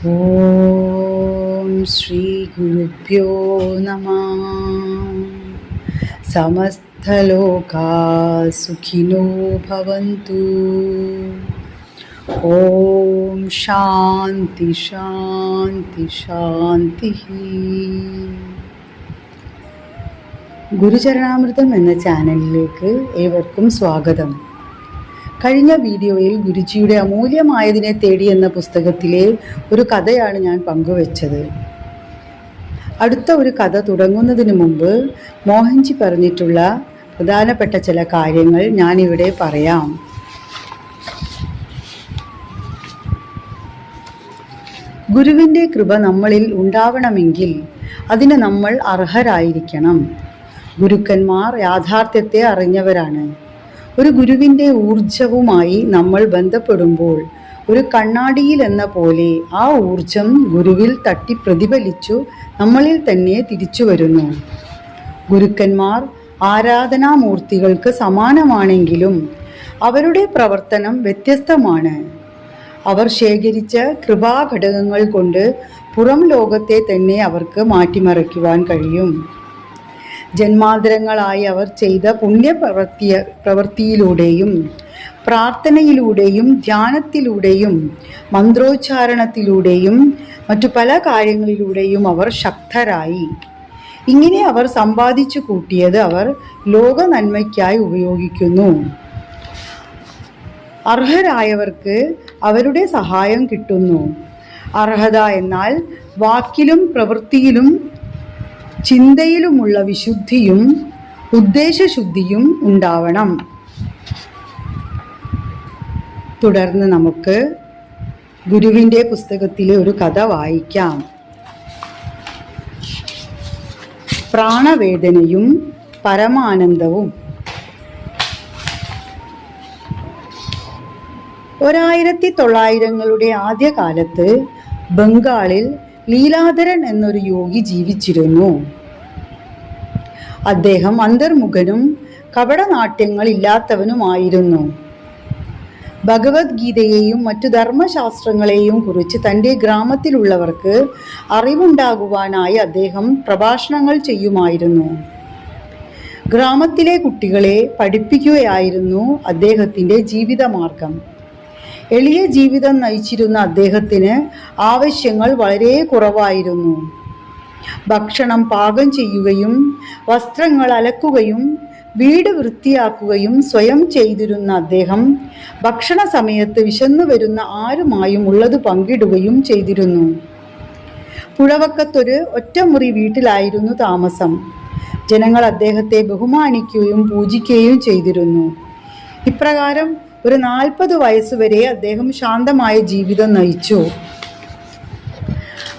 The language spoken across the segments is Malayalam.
ഓം ശ്രീ ഗുരുഭ്യോ നമഃ. സമസ്തലോകാ സുഖിനോ ഭവന്തു. ഓം ശാന്തി ശാന്തി ശാന്തി. ഗുരുചരണാമൃതം എന്ന ചാനലിലേക്ക് ഏവർക്കും സ്വാഗതം. കഴിഞ്ഞ വീഡിയോയിൽ ഗുരുജിയുടെ അമൂല്യമായതിനെ തേടി എന്ന പുസ്തകത്തിലെ ഒരു കഥയാണ് ഞാൻ പങ്കുവച്ചത്. അടുത്ത ഒരു കഥ തുടങ്ങുന്നതിന് മുമ്പ് മോഹൻജി പറഞ്ഞിട്ടുള്ള പ്രധാനപ്പെട്ട ചില കാര്യങ്ങൾ ഞാനിവിടെ പറയാം. ഗുരുവിൻ്റെ കൃപ നമ്മളിൽ ഉണ്ടാവണമെങ്കിൽ അതിന് നമ്മൾ അർഹരായിരിക്കണം. ഗുരുക്കന്മാർ യാഥാർത്ഥ്യത്തെ അറിഞ്ഞവരാണ്. ഒരു ഗുരുവിൻ്റെ ഊർജവുമായി നമ്മൾ ബന്ധപ്പെടുമ്പോൾ ഒരു കണ്ണാടിയിൽ എന്ന പോലെ ആ ഊർജം ഗുരുവിൽ തട്ടി പ്രതിഫലിച്ചു നമ്മളിൽ തന്നെ തിരിച്ചു വരുന്നു. ഗുരുക്കന്മാർ ആരാധനാമൂർത്തികൾക്ക് സമാനമാണെങ്കിലും അവരുടെ പ്രവർത്തനം വ്യത്യസ്തമാണ്. അവർ ശേഖരിച്ച കൃപാഘടകങ്ങൾ കൊണ്ട് പുറം ലോകത്തെ തന്നെ അവർക്ക് മാറ്റിമറിക്കുവാൻ കഴിയും. ജന്മാന്തരങ്ങളായി അവർ ചെയ്ത പ്രവൃത്തിയിലൂടെയും പ്രാർത്ഥനയിലൂടെയും ധ്യാനത്തിലൂടെയും മന്ത്രോച്ചാരണത്തിലൂടെയും മറ്റു പല കാര്യങ്ങളിലൂടെയും അവർ ശക്തരായി. ഇങ്ങനെ അവർ സമ്പാദിച്ചു കൂട്ടിയത് അവർ ലോക നന്മയ്ക്കായി ഉപയോഗിക്കുന്നു. അർഹരായവർക്ക് അവരുടെ സഹായം കിട്ടുന്നു. അർഹത എന്നാൽ വാക്കിലും പ്രവൃത്തിയിലും ചിന്തയിലുമുള്ള വിശുദ്ധിയും ഉദ്ദേശശുദ്ധിയും ഉണ്ടാവണം. തുടർന്ന് നമുക്ക് ഗുരുവിൻ്റെ പുസ്തകത്തിലെ ഒരു കഥ വായിക്കാം. പ്രാണവേദനയും പരമാനന്ദവും. 1900കളുടെ ആദ്യകാലത്ത് ബംഗാളിൽ ലീലാധരൻ എന്നൊരു യോഗി ജീവിച്ചിരുന്നു. അദ്ദേഹം അന്തർമുഖനും കപടനാട്യങ്ങൾ ഇല്ലാത്തവനുമായിരുന്നു. ഭഗവത്ഗീതയെയും മറ്റു ധർമ്മശാസ്ത്രങ്ങളെയും കുറിച്ച് തൻ്റെ ഗ്രാമത്തിലുള്ളവർക്ക് അറിവുണ്ടാകുവാനായി അദ്ദേഹം പ്രഭാഷണങ്ങൾ ചെയ്യുമായിരുന്നു. ഗ്രാമത്തിലെ കുട്ടികളെ പഠിപ്പിക്കുകയായിരുന്നു അദ്ദേഹത്തിൻ്റെ ജീവിതമാർഗം. എളിയ ജീവിതം നയിച്ചിരുന്ന അദ്ദേഹത്തിന് ആവശ്യങ്ങൾ വളരെ കുറവായിരുന്നു. ഭക്ഷണം പാകം ചെയ്യുകയും വസ്ത്രങ്ങൾ അലക്കുകയും വീട് വൃത്തിയാക്കുകയും സ്വയം ചെയ്തിരുന്ന അദ്ദേഹം ഭക്ഷണ സമയത്ത് വിശന്നു വരുന്ന ആരുമായും ഉള്ളത് പങ്കിടുകയും ചെയ്തിരുന്നു. പുഴവക്കത്തൊരു ഒറ്റമുറി വീട്ടിലായിരുന്നു താമസം. ജനങ്ങൾ അദ്ദേഹത്തെ ബഹുമാനിക്കുകയും പൂജിക്കുകയും ചെയ്തിരുന്നു. ഇപ്രകാരം ഒരു 40 വയസ്സുവരെ അദ്ദേഹം ശാന്തമായ ജീവിതം നയിച്ചു.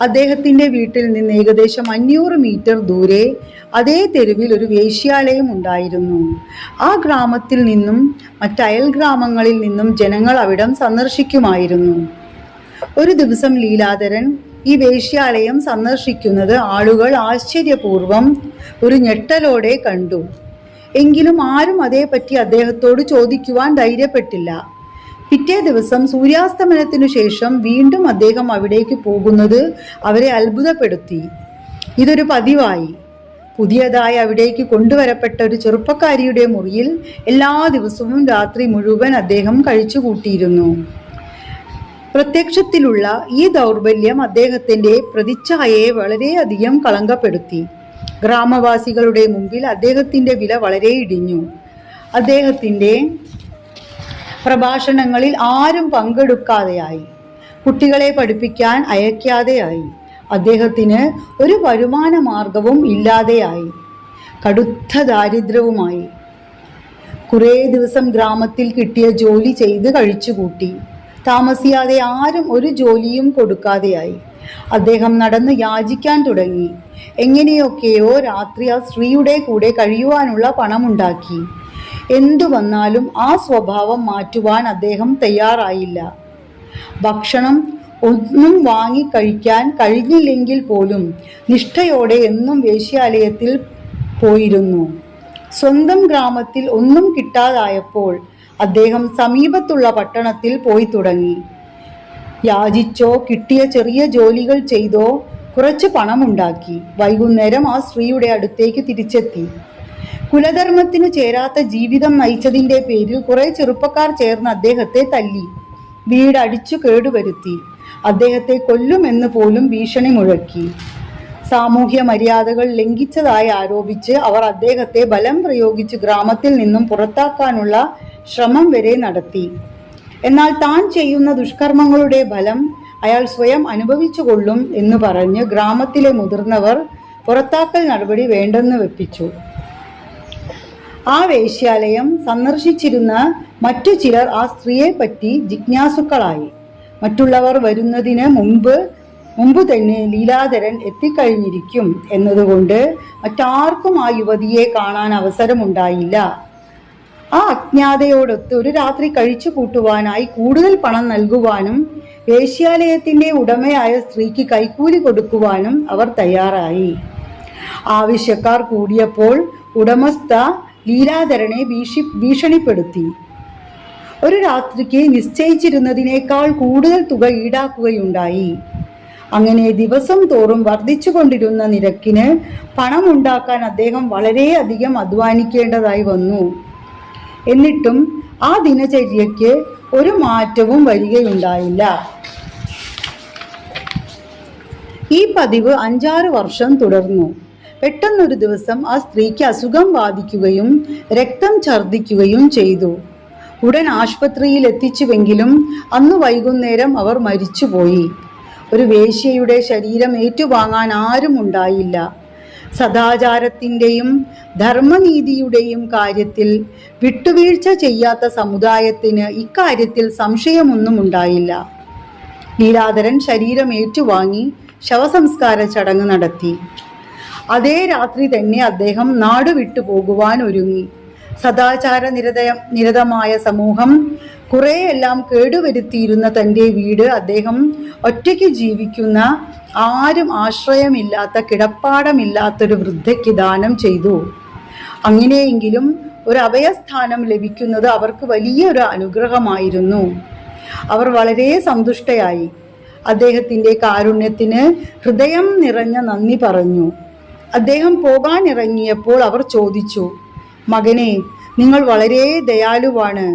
അദ്ദേഹത്തിൻ്റെ വീട്ടിൽ നിന്ന് ഏകദേശം 500 മീറ്റർ ദൂരെ അതേ തെരുവിൽ ഒരു വേശ്യാലയം ഉണ്ടായിരുന്നു. ആ ഗ്രാമത്തിൽ നിന്നും മറ്റയൽ ഗ്രാമങ്ങളിൽ നിന്നും ജനങ്ങൾ അവിടം സന്ദർശിക്കുമായിരുന്നു. ഒരു ദിവസം ലീലാധരൻ ഈ വേശ്യാലയം സന്ദർശിക്കുന്നത് ആളുകൾ ആശ്ചര്യപൂർവം ഒരു ഞെട്ടലോടെ കണ്ടു. എങ്കിലും ആരും അതേപ്പറ്റി അദ്ദേഹത്തോട് ചോദിക്കുവാൻ ധൈര്യപ്പെട്ടില്ല. പിറ്റേ ദിവസം സൂര്യാസ്തമനത്തിനു ശേഷം വീണ്ടും അദ്ദേഹം അവിടേക്ക് പോകുന്നത് അവരെ അത്ഭുതപ്പെടുത്തി. ഇതൊരു പതിവായി. പുതിയതായി അവിടേക്ക് കൊണ്ടുവരപ്പെട്ട ഒരു ചെറുപ്പക്കാരിയുടെ മുറിയിൽ എല്ലാ ദിവസവും രാത്രി മുഴുവൻ അദ്ദേഹം കഴിച്ചുകൂട്ടിയിരുന്നു. പ്രത്യക്ഷത്തിലുള്ള ഈ ദൗർബല്യം അദ്ദേഹത്തിൻ്റെ പ്രതിച്ഛായയെ വളരെയധികം കളങ്കപ്പെടുത്തി. ഗ്രാമവാസികളുടെ മുമ്പിൽ അദ്ദേഹത്തിൻ്റെ വില വളരെ ഇടിഞ്ഞു. അദ്ദേഹത്തിൻ്റെ പ്രഭാഷണങ്ങളിൽ ആരും പങ്കെടുക്കാതെയായി. കുട്ടികളെ പഠിപ്പിക്കാൻ അയക്കാതെയായി. അദ്ദേഹത്തിന് ഒരു വരുമാന മാർഗവും ഇല്ലാതെയായി. കടുത്ത ദാരിദ്ര്യവുമായി. കുറേ ദിവസം ഗ്രാമത്തിൽ കിട്ടിയ ജോലി ചെയ്ത് കഴിച്ചുകൂട്ടി. താമസിയാതെ ആരും ഒരു ജോലിയും കൊടുക്കാതെയായി. അദ്ദേഹം നടന്ന് യാചിക്കാൻ തുടങ്ങി. എങ്ങനെയൊക്കെയോ രാത്രി ആ സ്ത്രീയുടെ കൂടെ കഴിയുവാനുള്ള പണമുണ്ടാക്കി. എന്തു വന്നാലും ആ സ്വഭാവം മാറ്റുവാൻ അദ്ദേഹം തയ്യാറായില്ല. ഭക്ഷണം ഒന്നും വാങ്ങി കഴിക്കാൻ കഴിഞ്ഞില്ലെങ്കിൽ പോലും നിഷ്ഠയോടെ എന്നും വേശ്യാലയത്തിൽ പോയിരുന്നു. സ്വന്തം ഗ്രാമത്തിൽ ഒന്നും കിട്ടാതായപ്പോൾ അദ്ദേഹം സമീപത്തുള്ള പട്ടണത്തിൽ പോയി തുടങ്ങി. യാചിച്ചോ കിട്ടിയ ചെറിയ ജോലികൾ ചെയ്തോ കുറച്ച് പണമുണ്ടാക്കി വൈകുന്നേരം ആ സ്ത്രീയുടെ അടുത്തേക്ക് തിരിച്ചെത്തി. കുലധർമ്മത്തിനു ചേരാത്ത ജീവിതം നയിച്ചതിൻ്റെ പേരിൽ കുറെ ചെറുപ്പക്കാർ ചേർന്ന് അദ്ദേഹത്തെ തല്ലി, വീട് അടിച്ചു കേടുവരുത്തി, അദ്ദേഹത്തെ കൊല്ലുമെന്ന് പോലും ഭീഷണി മുഴക്കി. സാമൂഹ്യ മര്യാദകൾ ലംഘിച്ചതായി ആരോപിച്ച് അവർ അദ്ദേഹത്തെ ബലം പ്രയോഗിച്ച് ഗ്രാമത്തിൽ നിന്നും പുറത്താക്കാനുള്ള ശ്രമം വരെ നടത്തി. എന്നാൽ താൻ ചെയ്യുന്ന ദുഷ്കർമ്മങ്ങളുടെ ഫലം അയാൾ സ്വയം അനുഭവിച്ചുകൊള്ളും എന്ന് പറഞ്ഞ് ഗ്രാമത്തിലെ മുതിർന്നവർ പുറത്താക്കൽ നടപടി വേണ്ടെന്ന് വെപ്പിച്ചു. ആ വേശ്യാലയം സന്ദർശിച്ചിരുന്ന മറ്റു ചിലർ ആ സ്ത്രീയെപ്പറ്റി ജിജ്ഞാസുക്കളായി. മറ്റുള്ളവർ വരുന്നതിന് മുമ്പ് തന്നെ ലീലാധരൻ എത്തിക്കഴിഞ്ഞിരിക്കും എന്നതുകൊണ്ട് മറ്റാർക്കും ആ യുവതിയെ കാണാൻ അവസരമുണ്ടായില്ല. ആ അജ്ഞാതയോടൊത്ത് ഒരു രാത്രി കഴിച്ചു കൂട്ടുവാനായി കൂടുതൽ പണം നൽകുവാനും വേശ്യാലയത്തിന്റെ ഉടമയായ സ്ത്രീക്ക് കൈക്കൂലി കൊടുക്കുവാനും അവർ തയ്യാറായി. ആവശ്യക്കാർ കൂടിയപ്പോൾ ഉടമസ്ഥ ലീലാധരനെ ഭീഷണിപ്പെടുത്തി. ഒരു രാത്രിക്ക് നിശ്ചയിച്ചിരുന്നതിനേക്കാൾ കൂടുതൽ തുക ഈടാക്കുകയുണ്ടായി. അങ്ങനെ ദിവസം തോറും വർദ്ധിച്ചുകൊണ്ടിരുന്ന നിരക്കിന് പണമുണ്ടാക്കാൻ അദ്ദേഹം വളരെയധികം അധ്വാനിക്കേണ്ടതായി വന്നു. എന്നിട്ടും ആ ദിനചര്യയ്ക്ക് ഒരു മാറ്റവും വരികയുണ്ടായില്ല. ഈ പതിവ് 5-6 വർഷം തുടർന്നു. പെട്ടെന്നൊരു ദിവസം ആ സ്ത്രീക്ക് അസുഖം ബാധിക്കുകയും രക്തം ഛർദ്ദിക്കുകയും ചെയ്തു. ഉടൻ ആശുപത്രിയിൽ എത്തിച്ചുവെങ്കിലും അന്ന് വൈകുന്നേരം അവർ മരിച്ചുപോയി. ഒരു വേശ്യയുടെ ശരീരം ഏറ്റുവാങ്ങാൻ ആരും ഉണ്ടായില്ല. സദാചാരത്തിൻ്റെയും ധർമ്മനീതിയുടെയും കാര്യത്തിൽ വിട്ടുവീഴ്ച ചെയ്യാത്ത സമുദായത്തിന് ഇക്കാര്യത്തിൽ സംശയമൊന്നും ഉണ്ടായില്ല. ലീലാധരൻ ശരീരം ഏറ്റുവാങ്ങി ശവസംസ്കാര ചടങ്ങ് നടത്തി. അതേ രാത്രി തന്നെ അദ്ദേഹം നാട് വിട്ടു പോകുവാൻ ഒരുങ്ങി. സദാചാര നിരതമായ സമൂഹം കുറെയെല്ലാം കേടുവരുത്തിയിരുന്ന തൻ്റെ വീട് അദ്ദേഹം ഒറ്റയ്ക്ക് ജീവിക്കുന്ന, ആരും ആശ്രയമില്ലാത്ത, കിടപ്പാടമില്ലാത്തൊരു വൃദ്ധയ്ക്ക് ദാനം ചെയ്തു. അങ്ങനെയെങ്കിലും ഒരു അഭയസ്ഥാനം ലഭിക്കുന്നത് അവർക്ക് വലിയൊരു അനുഗ്രഹമായിരുന്നു. അവർ വളരെ സന്തുഷ്ടയായി. അദ്ദേഹത്തിൻ്റെ കാരുണ്യത്തിന് ഹൃദയം നിറഞ്ഞ നന്ദി പറഞ്ഞു. അദ്ദേഹം പോകാനിറങ്ങിയപ്പോൾ അവർ ചോദിച്ചു, മകനെ, നിങ്ങൾ വളരെ ദയാലുവാണ്.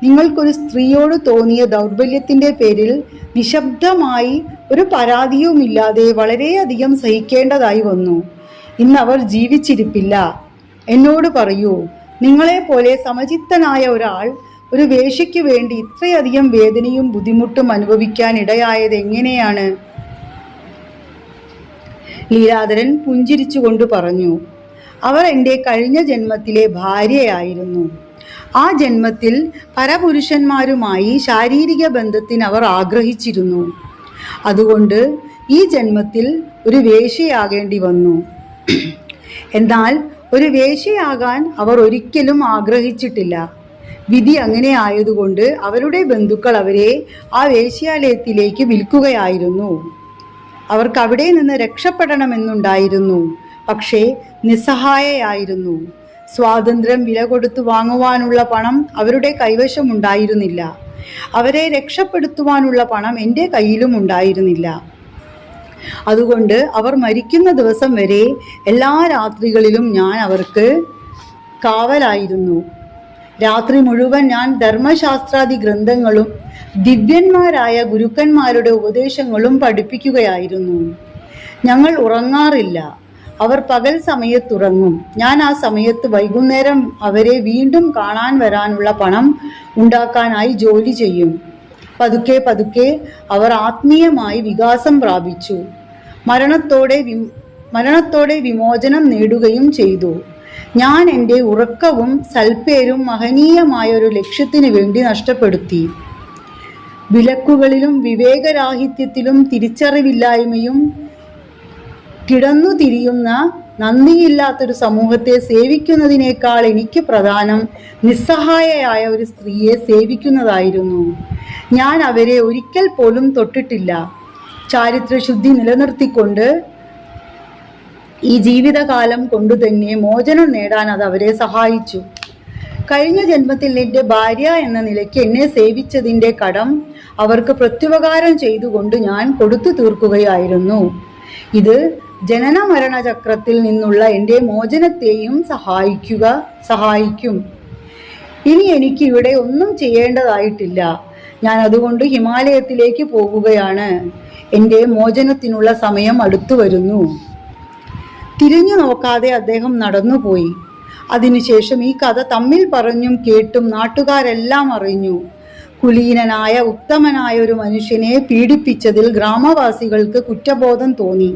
നിങ്ങൾക്കൊരു സ്ത്രീയോട് തോന്നിയ ദൗർബല്യത്തിൻ്റെ പേരിൽ നിശബ്ദമായി ഒരു പരാതിയുമില്ലാതെ വളരെയധികം സഹിക്കേണ്ടതായി വന്നു. ഇന്ന് അവർ ജീവിച്ചിരിപ്പില്ല. എന്നോട് പറയൂ, നിങ്ങളെപ്പോലെ സമചിത്തനായ ഒരാൾ ഒരു വേശ്യയ്ക്ക് വേണ്ടി ഇത്രയധികം വേദനയും ബുദ്ധിമുട്ടും അനുഭവിക്കാൻ ഇടയായത് എങ്ങനെയാണ്? ലീലാധരൻ പുഞ്ചിരിച്ചുകൊണ്ട് പറഞ്ഞു, അവർ എൻ്റെ കഴിഞ്ഞ ജന്മത്തിലെ ഭാര്യയായിരുന്നു. ആ ജന്മത്തിൽ പരപുരുഷന്മാരുമായി ശാരീരിക ബന്ധത്തിന് അവർ ആഗ്രഹിച്ചിരുന്നു. അതുകൊണ്ട് ഈ ജന്മത്തിൽ ഒരു വേശ്യയാകേണ്ടി വന്നു. എന്നാൽ ഒരു വേശ്യയാകാൻ അവർ ഒരിക്കലും ആഗ്രഹിച്ചിട്ടില്ല. വിധി അങ്ങനെ ആയതുകൊണ്ട് അവരുടെ ബന്ധുക്കൾ അവരെ ആ വേശ്യാലയത്തിലേക്ക് വിൽക്കുകയായിരുന്നു. അവർക്ക് അവിടെ നിന്ന് രക്ഷപ്പെടണമെന്നുണ്ടായിരുന്നു. പക്ഷേ നിസ്സഹായയായിരുന്നു. സ്വാതന്ത്ര്യം വില കൊടുത്തു വാങ്ങുവാനുള്ള പണം അവരുടെ കൈവശമുണ്ടായിരുന്നില്ല. അവരെ രക്ഷപ്പെടുത്തുവാനുള്ള പണം എൻ്റെ കയ്യിലും ഉണ്ടായിരുന്നില്ല. അതുകൊണ്ട് അവർ മരിക്കുന്ന ദിവസം വരെ എല്ലാ രാത്രികളിലും ഞാൻ അവർക്ക് കാവലായിരുന്നു. രാത്രി മുഴുവൻ ഞാൻ ധർമ്മശാസ്ത്രാദി ഗ്രന്ഥങ്ങളും ദിവ്യന്മാരായ ഗുരുക്കന്മാരുടെ ഉപദേശങ്ങളും പഠിപ്പിക്കുകയായിരുന്നു. ഞങ്ങൾ ഉറങ്ങാറില്ല. അവർ പകൽ സമയത്തുറങ്ങും. ഞാൻ ആ സമയത്ത് വൈകുന്നേരം അവരെ വീണ്ടും കാണാൻ വരാനുള്ള പണം ഉണ്ടാക്കാനായി ജോലി ചെയ്യും. പതുക്കെ പതുക്കെ അവർ ആത്മീയമായി വികാസം പ്രാപിച്ചു. മരണത്തോടെ വിമോചനം നേടുകയും ചെയ്തു. ഞാൻ എൻ്റെ ഉറക്കവും സൽപ്പേരും മഹനീയമായ ഒരു ലക്ഷ്യത്തിന് വേണ്ടി നഷ്ടപ്പെടുത്തി. വിലക്കുകളിലും വിവേകരാഹിത്യത്തിലും തിരിച്ചറിവില്ലായ്മയും കിടന്നു തിരിയുന്ന നന്ദിയില്ലാത്തൊരു സമൂഹത്തെ സേവിക്കുന്നതിനേക്കാൾ എനിക്ക് പ്രധാനം നിസ്സഹായയായ ഒരു സ്ത്രീയെ സേവിക്കുന്നതായിരുന്നു. ഞാൻ അവരെ ഒരിക്കൽ പോലും തൊട്ടിട്ടില്ല. ചാരിത്രശുദ്ധി നിലനിർത്തിക്കൊണ്ട് ഈ ജീവിതകാലം കൊണ്ടുതന്നെ മോചനം നേടാൻ അത് അവരെ സഹായിച്ചു. കഴിഞ്ഞ ജന്മത്തിൽ എൻ്റെ ഭാര്യ എന്ന നിലയ്ക്ക് എന്നെ സേവിച്ചതിൻ്റെ കടം അവർക്ക് പ്രത്യുപകാരം ചെയ്തുകൊണ്ട് ഞാൻ കൊടുത്തു തീർക്കുകയായിരുന്നു. ഇത് ജനന മരണ ചക്രത്തിൽ നിന്നുള്ള എൻ്റെ മോചനത്തെയും സഹായിക്കും. ഇനി എനിക്ക് ഇവിടെ ഒന്നും ചെയ്യേണ്ടതായിട്ടില്ല. ഞാൻ അതുകൊണ്ട് ഹിമാലയത്തിലേക്ക് പോകുകയാണ്. എൻ്റെ മോചനത്തിനുള്ള സമയം അടുത്തു വരുന്നു. തിരിഞ്ഞു നോക്കാതെ അദ്ദേഹം നടന്നുപോയി. അതിനുശേഷം ഈ കഥ തമ്മിൽ പറഞ്ഞും കേട്ടും നാട്ടുകാരെല്ലാം അറിഞ്ഞു. കുലീനനായ ഉത്തമനായ ഒരു മനുഷ്യനെ പീഡിപ്പിച്ചതിൽ ഗ്രാമവാസികൾക്ക് കുറ്റബോധം തോന്നി.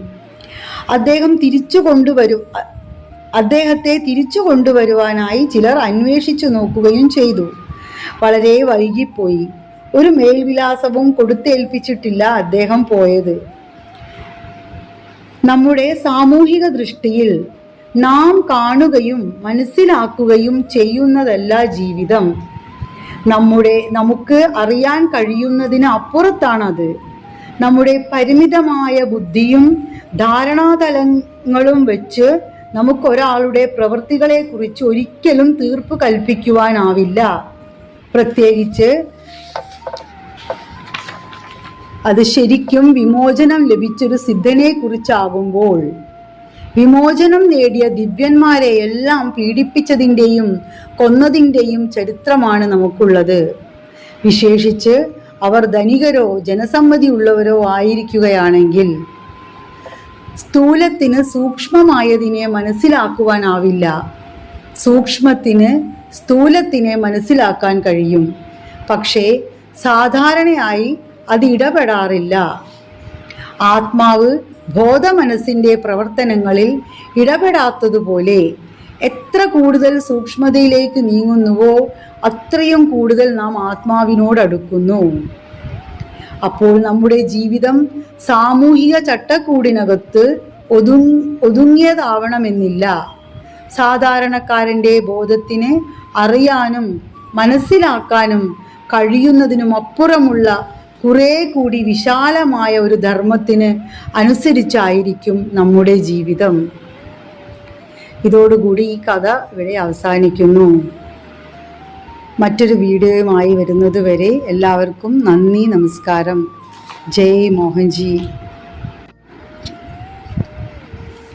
അദ്ദേഹത്തെ തിരിച്ചു കൊണ്ടുവരുവാനായി ചിലർ അന്വേഷിച്ചു നോക്കുകയും ചെയ്തു. വളരെ വൈകിപ്പോയി. ഒരു മേൽവിലാസവും കൊടുത്തേൽപ്പിച്ചിട്ടില്ല അദ്ദേഹം പോയത്. നമ്മുടെ സാമൂഹിക ദൃഷ്ടിയിൽ നാം കാണുകയും മനസ്സിലാക്കുകയും ചെയ്യുന്നതല്ല ജീവിതം. നമുക്ക് അറിയാൻ കഴിയുന്നതിന് അപ്പുറത്താണത്. നമ്മുടെ പരിമിതമായ ബുദ്ധിയും ധാരണാതലങ്ങളും വെച്ച് നമുക്കൊരാളുടെ പ്രവൃത്തികളെക്കുറിച്ച് ഒരിക്കലും തീർപ്പ് കൽപ്പിക്കുവാനാവില്ല. പ്രത്യേകിച്ച് അത് ശരിക്കും വിമോചനം ലഭിച്ചൊരു സിദ്ധനെ കുറിച്ചാകുമ്പോൾ. വിമോചനം നേടിയ ദിവ്യന്മാരെ എല്ലാം പീഡിപ്പിച്ചതിൻ്റെയും കൊന്നതിൻ്റെയും ചരിത്രമാണ് നമുക്കുള്ളത്. വിശേഷിച്ച് അവർ ധനികരോ ജനസമ്മതിയുള്ളവരോ ആയിരിക്കുകയാണെങ്കിൽ. സ്ഥൂലത്തിന് സൂക്ഷ്മമായതിനെ മനസ്സിലാക്കുവാനാവില്ല. സൂക്ഷ്മത്തിന് സ്ഥൂലത്തിനെ മനസ്സിലാക്കാൻ കഴിയും. പക്ഷേ സാധാരണയായി അത് ഇടപെടാറില്ല. ആത്മാവ് ബോധമനസ്സിൻ്റെ പ്രവർത്തനങ്ങളിൽ ഇടപെടാത്തതുപോലെ എത്ര കൂടുതൽ സൂക്ഷ്മതയിലേക്ക് നീങ്ങുന്നുവോ അത്രയും കൂടുതൽ നാം ആത്മാവിനോടടുക്കുന്നു. അപ്പോൾ നമ്മുടെ ജീവിതം സാമൂഹിക ചട്ടക്കൂടിനകത്ത് ഒതുങ്ങിയതാവണമെന്നില്ല. സാധാരണക്കാരൻ്റെ ബോധത്തിന് അറിയാനും മനസ്സിലാക്കാനും കഴിയുന്നതിനുമപ്പുറമുള്ള കുറേ കൂടി വിശാലമായ ഒരു ധർമ്മത്തിന് അനുസരിച്ചായിരിക്കും നമ്മുടെ ജീവിതം. ഇതോടുകൂടി ഈ കഥ ഇവിടെ അവസാനിക്കുന്നു. മറ്റൊരു വീഡിയോയുമായി വരുന്നത് വരെ എല്ലാവർക്കും നന്ദി, നമസ്കാരം. ജയ് മോഹൻജി.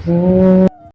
ഓ